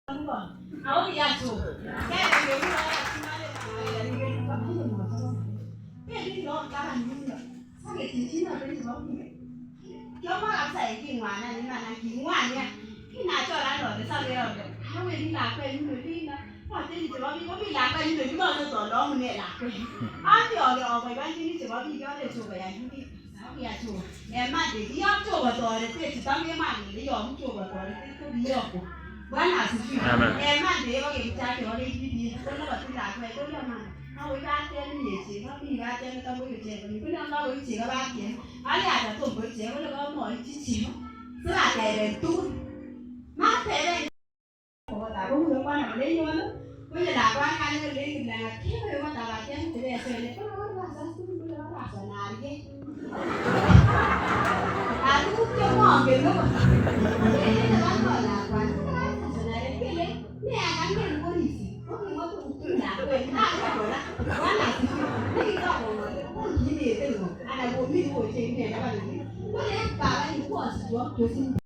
Ahora ya tú. Ya le digo, cái đó ta hành như vậy, sao cái chính là cái gì đó như vậy? Cho mà làm sai cái ngoài này mà làm cái ngoài nha, cái nào cho ra rồi sao bây giờ? How we đi làm cái người đi nè, hoặc là chỉ bảo bị làm cái người mà nó rồi đó mình làm cái, thì ở ngoài bên chỉ bảo bị cái để chụp cái ảnh đi, sao bây giờ chụp, em mà để đi học chụp rồi thì chỉ tao biết mà để học chụp rồi thì tôi đi học. Quán nào cũng chịu. Em mà để có kiểm tra kiểu đi, tôi nó bảo tôi làm vậy tôi làm mà. Nó với ba tiền gì chỉ có đi ba tiền tao mới được tiền, mình cứ đang lo với chỉ có 3 tiền. Anh là tổng với tiền có được có mỗi chỉ. Tức là để tu. Má thế đây. Ủa ta cũng được quan nào đấy luôn á. Bây giờ đã quan hai người đến mình là thiếu rồi mà ta là tiền thì để chơi này có nó là sao tôi bây giờ nó là sợ nào đi. À tôi cũng chưa mò kìa nó mà. Thế là bán gọi là quán nè gắn liền có gì có gì mà tôi tự làm quên hai cái rồi đó quá là cái đó có gì để tôi anh là một mình ngồi trên này các bạn có lẽ bà ấy cũng có sự chú